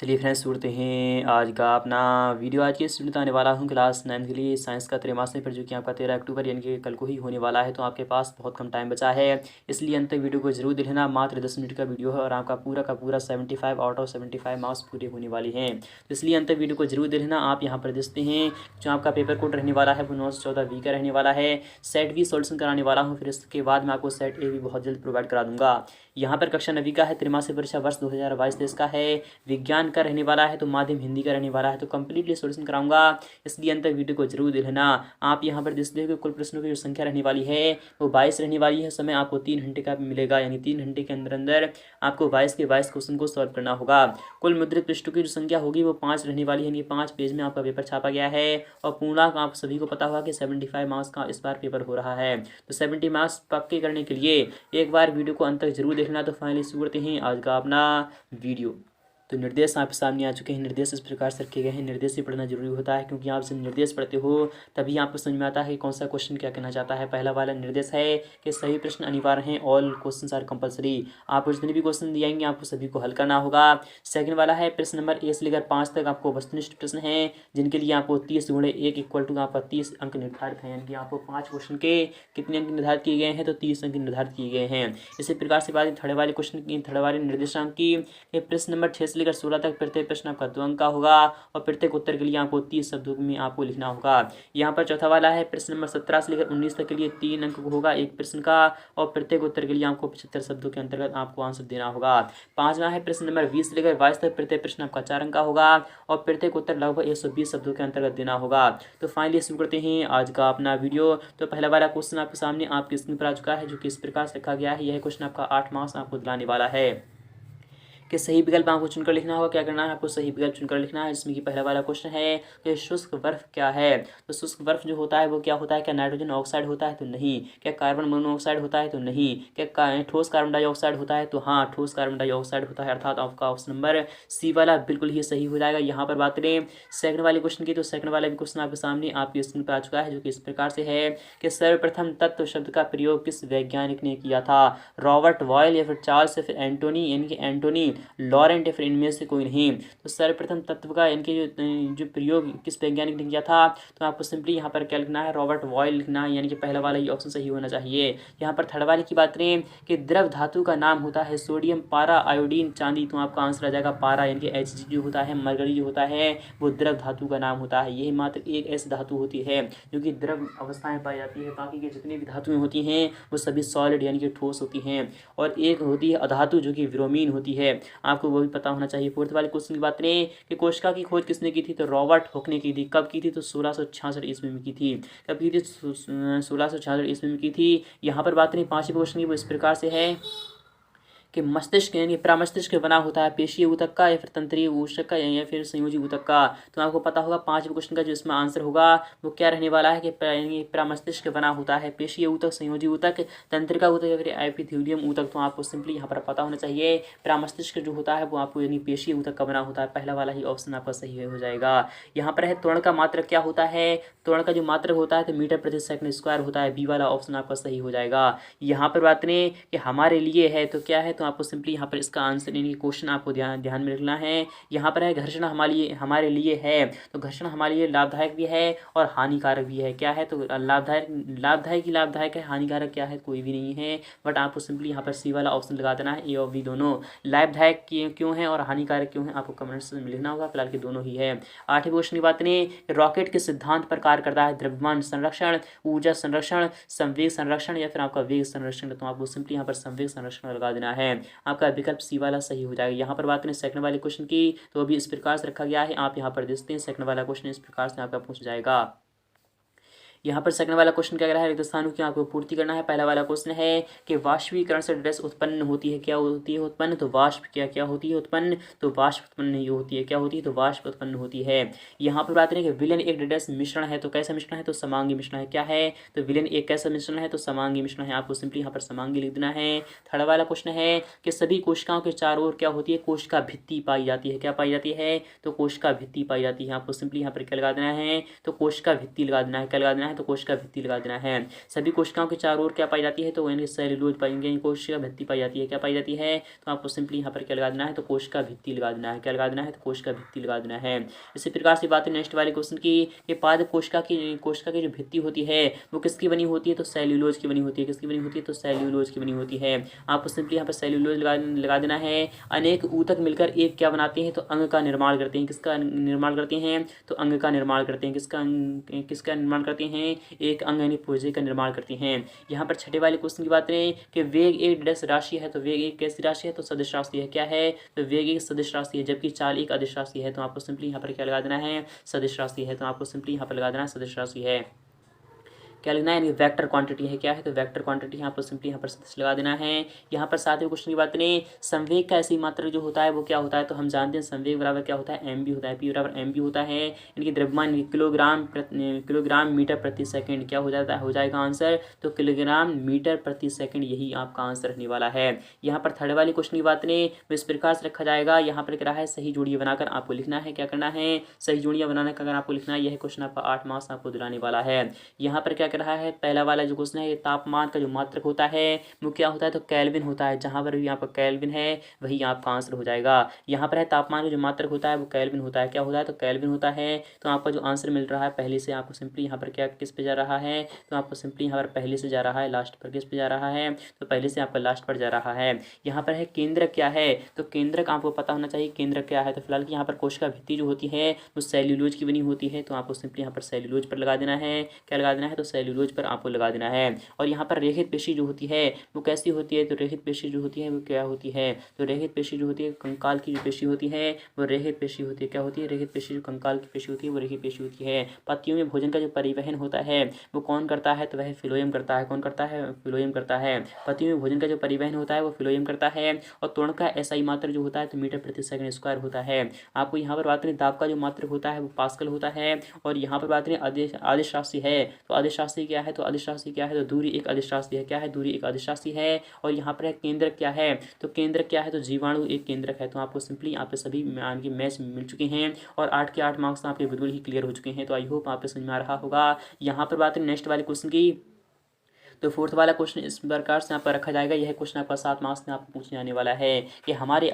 चलिए फ्रेंड्स सुनते हैं आज का अपना वीडियो। आज के इस वीडियो में आने वाला हूँ क्लास 9 के लिए साइंस का त्रैमासिक पर, जो कि आपका 13 अक्टूबर यानी कि कल को ही होने वाला है। तो आपके पास बहुत कम टाइम बचा है, इसलिए अंत तक वीडियो को जरूर देखना। मात्र 10 मिनट का वीडियो है और आपका पूरा का पूरा 75 आउट ऑफ 75 मार्क्स पूरे होने वाले हैं। तो इसलिए अंत तक वीडियो को जरूर देखना। आप यहाँ पर देखते हैं जो आपका पेपर कोड रहने वाला है वो 914 का रहने वाला है। सेट भी सोल्यूशन कराने वाला हूँ, फिर इसके बाद मैं आपको सेट ए भी बहुत जल्द प्रोवाइड करा दूंगा। यहाँ पर कक्षा 9 का है, त्रैमासिक परीक्षा वर्ष 2022-23 का है। विज्ञान का रहने वाला है, तो माध्यम हिंदी का रहने वाला है। तो कंप्लीटली सॉल्यूशन कराऊंगा, इसलिए अंत तक वीडियो को जरूर देखना। आप यहाँ पर देखते हो कुल प्रश्नों की जो संख्या रहने वाली है वो 22 रहने वाली है। समय आपको 3 घंटे का मिलेगा, यानी 3 घंटे के अंदर अंदर आपको 22 के 22 क्वेश्चन को सॉल्व करना होगा। कुल मुद्रित पृष्ठों की जो संख्या होगी वो 5 रहने वाली है, यानी 5 पेज में आपका पेपर छापा गया है। और पूर्णांक आप सभी को पता होगा कि 75 मार्क्स का इस बार पेपर हो रहा है। तो 70 मार्क्स पक्के करने के लिए एक बार वीडियो को अंत तक जरूर देखना। तो फाइनली शुरू करते हैं आज का अपना वीडियो। तो निर्देश आपके सामने आ चुके हैं। निर्देश इस प्रकार से रखे गए हैं। निर्देश से पढ़ना जरूरी होता है, क्योंकि आप जब निर्देश पढ़ते हो तभी आपको समझ में आता है कि कौन सा क्वेश्चन क्या कहना चाहता है। पहला वाला निर्देश है कि सभी प्रश्न अनिवार्य हैं, ऑल क्वेश्चन आर कंपलसरी। आपको जितने भी क्वेश्चन दिए जाएंगे आपको सभी को हल करना होगा। सेकंड वाला है प्रश्न नंबर 1 से लेकर 5 तक आपको वस्तुनिष्ठ प्रश्न हैं, जिनके लिए आपको 30 × 1 इक्वल टू आपका 30 अंक निर्धारित है। यानी कि आपको 5 क्वेश्चन के कितने अंक निर्धारित किए गए हैं, तो 30 अंक निर्धारित किए गए हैं। इसी प्रकार से बात थर्ड वाले क्वेश्चन की, थर्ड वाले निर्देशांक की, प्रश्न नंबर 6 से लेकर 16 तक प्रत्येक प्रश्न आपका 2 अंक का होगा और प्रत्येक उत्तर के लिए आपको 30 शब्दों में आपको लिखना होगा। यहाँ पर चौथा वाला है प्रश्न नंबर 17 से लेकर 19 तक के लिए 3 अंक होगा एक प्रश्न का, और प्रत्येक उत्तर के लिए आपको 75 शब्दों के अंतर्गत आपको आंसर देना होगा। पांचवा है प्रश्न नंबर 20 से लेकर 22 तक प्रत्येक प्रश्न आपका 4 अंक का होगा और प्रत्येक उत्तर लगभग 120 शब्दों के अंतर्गत देना होगा। तो फाइनली शुरू करते हैं आज का अपना वीडियो। तो पहला वाला क्वेश्चन आपके सामने आपकी स्क्रीन पर आ चुका है, जो कि इस प्रकार से रखा गया है। यह क्वेश्चन आपका 8 मार्क्स आपको दिलाने वाला है कि सही विकल्प आपको चुनकर लिखना होगा। क्या करना है, आपको सही विकल्प चुनकर लिखना है। इसमें कि पहला वाला क्वेश्चन है कि शुष्क बर्फ क्या है। तो शुष्क बर्फ जो होता है वो क्या होता है, क्या नाइट्रोजन ऑक्साइड होता है, तो नहीं। क्या कार्बन मोनोऑक्साइड होता है, तो नहीं। क्या ठोस कार्बन डाइऑक्साइड होता है, तो हाँ ठोस कार्बन डाइऑक्साइड होता है। अर्थात आपका ऑप्शन नंबर सी वाला बिल्कुल ही सही हो जाएगा। यहाँ पर बात करें सेकंड वाले क्वेश्चन की, तो सेकंड वाला भी क्वेश्चन आपके सामने आपकी स्क्रीन पर आ चुका है, जो कि इस प्रकार से है कि सर्वप्रथम तत्व शब्द का प्रयोग किस वैज्ञानिक ने किया था। रॉबर्ट बॉयल या फिर चार्ल्स या फिर एंटोनी, यानी कि एंटोनी लॉरेंट या फिर इनमें से कोई नहीं। तो सर्वप्रथम तत्व का इनके जो प्रयोग किस वैज्ञानिक ने किया था, तो आपको सिंपली यहाँ पर क्या लिखना है, रॉबर्ट बॉयल लिखना है। यानी कि पहला वाला ही ऑप्शन सही होना चाहिए। यहाँ पर थर्ड वाले की बात करें कि द्रव धातु का नाम होता है सोडियम, पारा, आयोडीन, चांदी, तो आपका आंसर आ जाएगा पारा। यानी कि Hg जो होता है, मरकरी जो होता है, वो द्रव धातु का नाम होता है। यही मात्र एक ऐसी धातु होती है जो कि द्रव अवस्था में पाई जाती है। बाकी के जितनी भी धातुएं होती हैं वो सभी सॉलिड यानी कि ठोस होती हैं। और एक होती है अधातु जो कि ब्रोमीन होती है, आपको वो भी पता होना चाहिए। फोर्थ वाले क्वेश्चन की बात करें कि कोशिका की खोज किसने की थी, तो रॉबर्ट हुक ने की थी। कब की थी, तो 1666 ईस्वी में की थी। कब की थी, 1666 ईस्वी में की थी। यहाँ पर बात करें पांचवें क्वेश्चन की, वो इस प्रकार से है कि मस्तिष्क यानी प्रमस्तिष्क बना होता है पेशीय ऊतक का या फिर तंत्रीय ऊतक का या फिर संयोजी ऊतक का। तो आपको पता होगा पांचवें क्वेश्चन का जो इसमें आंसर होगा वो क्या रहने वाला है कि प्रमस्तिष्क बना होता है पेशीय ऊतक, संयोजी ऊतक, तंत्रिका ऊतक या फिर एपिथेलियम ऊतक। तो आपको सिंपली यहाँ पर पता होना चाहिए प्रमस्तिष्क जो होता है वो आपको यानी पेशीय ऊतक का बना होता है। पहला वाला ही ऑप्शन आपका सही हो जाएगा। यहाँ पर है त्वरण का मात्रक क्या होता है, त्वरण का जो मात्रक होता है तो मीटर प्रति सेकंड स्क्वायर होता है। बी वाला ऑप्शन आपका सही हो जाएगा। यहाँ पर बात करें कि हमारे लिए है तो क्या है, तो आपको सिंपली यहाँ पर इसका आंसर यानी क्वेश्चन आपको ध्यान में रखना है। यहाँ पर है घर्षण हमारे लिए है, तो घर्षण हमारे लिए लाभदायक भी है और हानिकारक भी है। क्या है, तो लाभदायक है, हानिकारक क्या है, कोई भी नहीं है। बट आपको सिंपली यहाँ पर सी वाला ऑप्शन लगा देना है। ए और बी दोनों लाभदायक क्यों है और हानिकारक क्यों है, आपको कमेंट्स में लिखना होगा। फिलहाल के दोनों ही है। आठवीं क्वेश्चन की बात करें, रॉकेट के सिद्धांत पर कार्य करता है, द्रव्यमान संरक्षण, ऊर्जा संरक्षण, संवेग संरक्षण या फिर आपका वेग संरक्षण। तो आपको सिंपली यहाँ पर संवेग संरक्षण लगा देना है। आपका विकल्प सी वाला सही हो जाएगा। यहाँ पर बात करें सेकंड वाले क्वेश्चन की, तो अभी इस प्रकार से रखा गया है। आप यहाँ पर देखते हैं सेकंड वाला क्वेश्चन इस प्रकार से आपका पूछ जाएगा। यहाँ पर सेकंड वाला क्वेश्चन क्या कह रहा है, रिक्त स्थानों की आपको पूर्ति करना है। पहला वाला क्वेश्चन है कि वाष्पीकरण से ड्रेस उत्पन्न होती है, क्या होती है उत्पन्न, तो वाष्प क्या होती है उत्पन्न, तो वाष्प उत्पन्न नहीं होती है, क्या होती है, तो वाष्प उत्पन्न होती है। यहाँ पर बात करें कि विलेन एक ड्रेस मिश्रण है, तो कैसा मिश्रण है, तो समांगी मिश्रण है। क्या है, तो विलेन एक कैसा मिश्रण है, तो समांगी मिश्रण है। आपको सिंपली यहाँ पर समांगी लिख देना है। थर्ड वाला क्वेश्चन है कि सभी कोशिकाओं के चारों ओर क्या होती है, कोशिका भित्ति पाई जाती है। क्या पाई जाती है, तो कोशिका भित्ति पाई जाती है। आपको सिंपली यहाँ पर क्या लगा देना है, तो कोशिका भित्ति लगा देना है। क्या लगा देना है, है तो कोशिका भित्ति लगा देना है। सभी कोशिकाओं के चारों ओर क्या पाई जाती है, तो यानी सेल्यूलोज पाएंगे, कोशिका भित्ति पाई जाती है। क्या पाई जाती है, तो आपको सिंपली यहाँ पर क्या लगा देना है, तो कोशिका भित्ति लगा देना है। क्या लगा देना है, तो कोशिका भित्ति लगा देना है। इसी प्रकार से बात है नेक्स्ट वाले क्वेश्चन की, ये पाद कोशिका की जो भित्ति होती है वो किसकी बनी होती है, तो सेल्यूलोज की बनी होती है। किसकी बनी होती है, तो सेल्यूलोज की बनी होती है। आपको सिंपली यहाँ पर सेल्यूलोज लगा देना है। अनेक ऊतक मिलकर एक क्या बनाते हैं, तो अंग का निर्माण करते हैं। किसका निर्माण करते हैं, तो अंग का निर्माण करते हैं। किसका निर्माण करते हैं, एक अंग यानी पुर्जे का निर्माण करते हैं। यहाँ पर छठे वाले क्वेश्चन की बात करें कि वेग एक डैश राशि है, तो वेग एक कैसी राशि है, तो सदिश राशि है। क्या है, तो वेग एक सदिश राशि है, जबकि चाल एक अदिश राशि है। तो आपको सिंपली यहाँ पर क्या लगा देना है, सदिश राशि है। तो आपको सिंपली यहाँ पर लगा देना है सदिश राशि है। क्या लिखना है, यानी वेक्टर क्वांटिटी है। क्या है, तो वेक्टर क्वांटिटी यहाँ पर सिंपली यहाँ पर सदिश लगा देना है। यहाँ पर सातवें क्वेश्चन की बात करें, संवेग का ऐसी मात्रक जो होता है वो क्या होता है, तो हम जानते हैं संवेग बराबर क्या होता है, एम होता है। पी बराबर एम होता है। इनकी द्रव्यमान किलोग्राम मीटर प्रति सेकंड क्या हो जाता है, हो जाएगा आंसर, तो किलोग्राम मीटर प्रति सेकंड, यही आपका आंसर रहने वाला है। यहाँ पर थर्ड वाली क्वेश्चन की बात करें तो इस प्रकार से रखा जाएगा। यहाँ पर क्या है, सही जोड़ियाँ बनाकर आपको लिखना है। क्या करना है, सही जोड़ियाँ बनाने का अगर आपको लिखना है, यह क्वेश्चन आपका 8 मार्क्स आपको दिलाने वाला है। यहाँ पर क्या कर रहा है, पहला वाला जो क्वेश्चन है, ये तापमान का जो मात्रक होता है वो क्या होता है, तो केल्विन होता है। जहाँ पर भी यहाँ पर केल्विन है वही आपका आंसर हो जाएगा। यहाँ पर है तापमान का जो मात्रक होता है वो केल्विन होता है। क्या होता है, तो केल्विन होता है। तो आपका जो आंसर मिल रहा है पहले से आपको सिंपली यहाँ पर क्या किस पे जा रहा है, तो आपको सिंपली यहाँ पर पहले से जा रहा है, लास्ट पर किस पे जा रहा है, तो पहले से आपका लास्ट पर जा रहा है। यहाँ पर है केंद्रक क्या है, तो केंद्रक आपको पता होना चाहिए केंद्रक क्या है। तो फिलहाल की यहाँ पर कोशिका भित्ति जो होती है वो सेल्यूलोज की बनी होती है। तो आपको सिंपली यहाँ पर सेल्यूलोज पर लगा देना है। क्या लगा देना है, तो सेल्यूलोज पर आपको लगा देना है। और यहाँ पर रेखित पेशी जो होती है वो कैसी होती है, तो रेखित पेशी जो होती है वो क्या होती है, तो रेखित पेशी जो होती है कंकाल की जो पेशी होती है वो रेखित पेशी होती है। क्या होती है, रेखित पेशी जो कंकाल की पेशी होती है वो रेखित पेशी होती है। पत्तियों में भोजन का जो परिवहन होता है वो कौन करता है, तो वह फिलोएम करता है। कौन करता है, फिलोएम करता है। पत्तियों में भोजन का जो परिवहन होता है वो फिलोएम करता है। और त्वरण का एसआई मात्रक जो होता है तो मीटर प्रति सेकंड स्क्वायर होता है। आपको यहाँ पर बात करें दाब का जो मात्रक होता है वो पास्कल होता है। और यहाँ पर बात करें आदिश राशि है, तो आदिश राशि क्या है, तो आदिश राशि क्या है, तो दूरी एक अदिश राशि है। क्या है, दूरी एक अदिश राशि है। और यहाँ पर है केंद्रक क्या है, तो केंद्रक क्या है, तो जीवाणु एक केंद्रक है। तो आपको सिंपली आप सभी आपके मैच मिल चुके हैं और 8 के 8 मार्क्स आपके बिल्कुल ही क्लियर हो चुके हैं। तो आई होप आपको समझ में आ रहा होगा। यहाँ पर बात करें नेक्स्ट वाले क्वेश्चन की, तो फोर्थ वाला क्वेश्चन इस प्रकार से यहाँ पर रखा जाएगा। यह क्वेश्चन आपका 7 मार्क्स में आपको पूछने जाने वाला है कि हमारे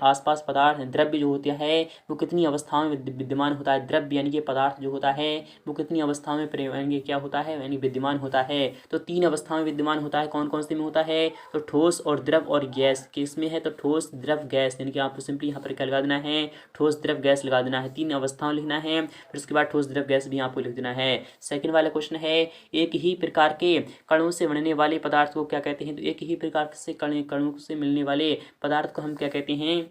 आसपास पदार्थ द्रव्य जो होता है वो कितनी अवस्थाओं में विद्यमान होता है। द्रव्य यानी कि पदार्थ जो होता है वो कितनी अवस्थाओं में क्या होता है, यानी विद्यमान होता है। तो 3 अवस्थाओं में विद्यमान होता है। कौन कौन सी में होता है, तो ठोस और द्रव और गैस। किस में है, तो ठोस द्रव गैस, यानी कि आपको सिंपली यहाँ पर क्या लगा देना है, ठोस द्रव गैस लगा देना है। 3 अवस्थाओं लिखना है, फिर उसके बाद ठोस द्रव गैस भी आपको लिख देना है। सेकंड वाला क्वेश्चन है, एक ही प्रकार के कणों से बनने वाले पदार्थ को क्या कहते हैं, तो एक ही प्रकार से कणों से मिलने वाले पदार्थ को हम क्या कहते हैं,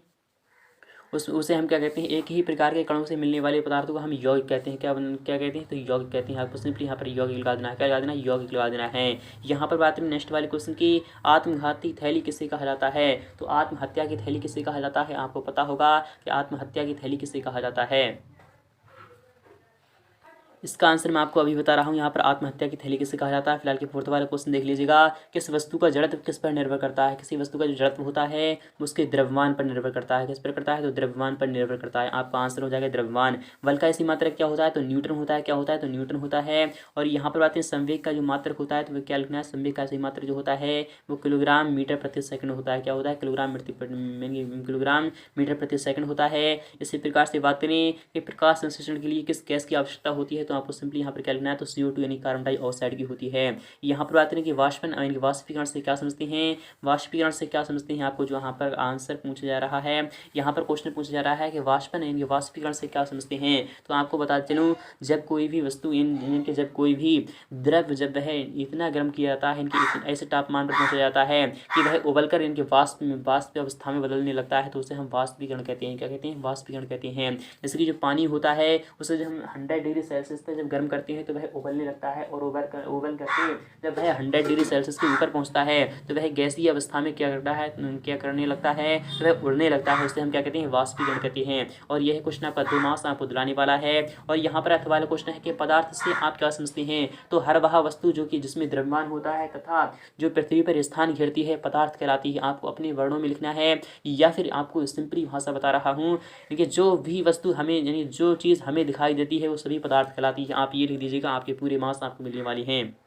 उसे हम क्या कहते हैं, एक ही प्रकार के कणों से मिलने वाले पदार्थों को हम यौगिक कहते हैं। क्या कहते हैं, तो यौगिक कहते हैं। आपको सिंपली यहाँ पर यौगिक लगा देना है। क्या लगा देना है, यौगिक लगा देना है। यहाँ पर बात करें नेक्स्ट वाले क्वेश्चन की, आत्मघाती थैली किसे कहा जाता है, तो आत्महत्या की थैली किसे कहा जाता है। आपको पता होगा कि आत्महत्या की थैली किसे कहा जाता है। इसका आंसर मैं आपको अभी बता रहा हूँ। यहाँ पर आत्महत्या की थैली किसे कहा जाता है। फिलहाल के फोर्थ वाला क्वेश्चन देख लीजिएगा, किस वस्तु का जड़त्व किस पर निर्भर करता है। किसी वस्तु का जो जड़त्व होता है उसके द्रव्यमान पर निर्भर करता है। किस पर करता है, तो द्रव्यमान पर निर्भर करता है। आपका आंसर हो जाएगा द्रव्यमान। बल का ऐसी मात्रक क्या होता है, तो न्यूटन होता है। क्या होता है, तो न्यूटन होता है। और यहाँ पर बात है संवेग का जो मात्रक होता है तो वह क्या लिखना है, संवेग का ऐसी मात्रक जो होता है वो किलोग्राम मीटर प्रति सेकंड होता है। क्या होता है, किलोग्राम मीटर प्रति सेकंड होता है। इसी प्रकार से बात करें कि प्रकाश संश्लेषण के लिए किस गैस की आवश्यकता होती है, तो आपको सिंपली यहाँ पर क्या लिखना है, तो CO2 यानी कार्बन डाइऑक्साइड की होती है। यहाँ पर बात करें कि वाष्पन यानी वाष्पीकरण से क्या समझते हैं, वाष्पीकरण से क्या समझते हैं। आपको जो यहाँ पर आंसर पूछा जा रहा है, यहाँ पर क्वेश्चन पूछा जा रहा है कि वाष्पन यानी वाष्पीकरण से क्या समझते हैं। तो आपको बता चलूँ, जब कोई भी वस्तु इनके जब कोई भी द्रव्य जब वह इतना गर्म किया जाता है, इनके ऐसे तापमान पर पहुँचा जाता है कि वह उबलकर इनके वाष्प अवस्था में बदलने लगता है, तो उसे हम वाष्पीकरण कहते हैं। क्या कहते हैं, वाष्पीकरण कहते हैं। जैसे कि जो पानी होता है उसे जब हम 100 डिग्री सेल्सियस तक जब गर्म करते हैं तो वह उबलने लगता है, और उबल करके जब वह 100 डिग्री सेल्सियस के ऊपर पहुंचता है तो वह गैसीय अवस्था में क्या करता है, क्या करने लगता है, तो वह उड़ने लगता है। उसे हम क्या कहते हैं, वाष्पीकरण कहते हैं। और यह क्वेश्चन आपका 2 मार्क्स आपको दिलाने वाला है। और यहाँ पर अथवा वाला क्वेश्चन है कि पदार्थ से आप क्या समझते हैं, तो हर वह वस्तु जो कि जिसमें द्रव्यमान होता है तथा जो पृथ्वी पर स्थान घेरती है पदार्थ कहलाती है। आपको अपने वर्णों में लिखना है, या फिर आपको सिंपली भाषा बता रहा हूँ कि जो भी वस्तु हमें यानी जो चीज़ हमें दिखाई देती है वो सभी पदार्थ कहलाती है। कहलाती है। आप ये लिख दीजिएगा, आपके पूरे मार्क्स आपको मिलने वाली हैं।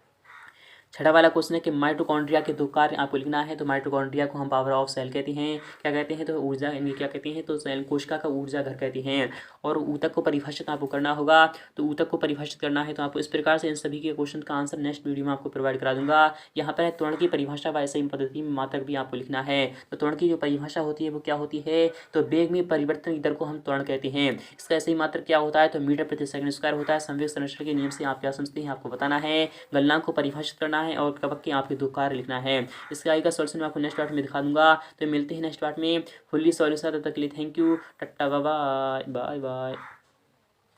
छठा वाला क्वेश्चन है कि माइटोकॉन्ड्रिया के दो कार्य आपको लिखना है। तो माइटोकॉन्ड्रिया को हम पावर ऑफ सेल कहते हैं। क्या कहते हैं? तो ऊर्जा, यानी क्या कहते हैं? तो सेल कोशिका का ऊर्जा घर कहते हैं। और ऊतक को परिभाषित आपको करना होगा। तो ऊतक को परिभाषित करना है तो आपको इस प्रकार से इन सभी के क्वेश्चन का आंसर नेक्स्ट वीडियो में आपको प्रोवाइड करा दूंगा। यहाँ पर है त्वरण की परिभाषा व ऐसे ही पद्धति में मात्रक भी आपको लिखना है। तो त्वरण की जो परिभाषा होती है वो क्या होती है? तो वेग में परिवर्तन की दर को हम त्वरण कहते हैं। इसका ऐसे ही मात्रक क्या होता है? तो मीटर प्रति सेकंड स्क्वायर होता है। संवेग संरक्षण के नियम से आप क्या समझते हैं आपको बताना है। गलनांक को परिभाषित करना है और कवक के आपके दो कार्य लिखना है। इसके आगे का सॉल्यूशन मैं आपको नेक्स्ट पार्ट में दिखा दूंगा। तो मिलते हैं नेक्स्ट पार्ट में फुल्ली सॉल्यूशन। तब तक के लिए thank you, tata, bye bye bye bye.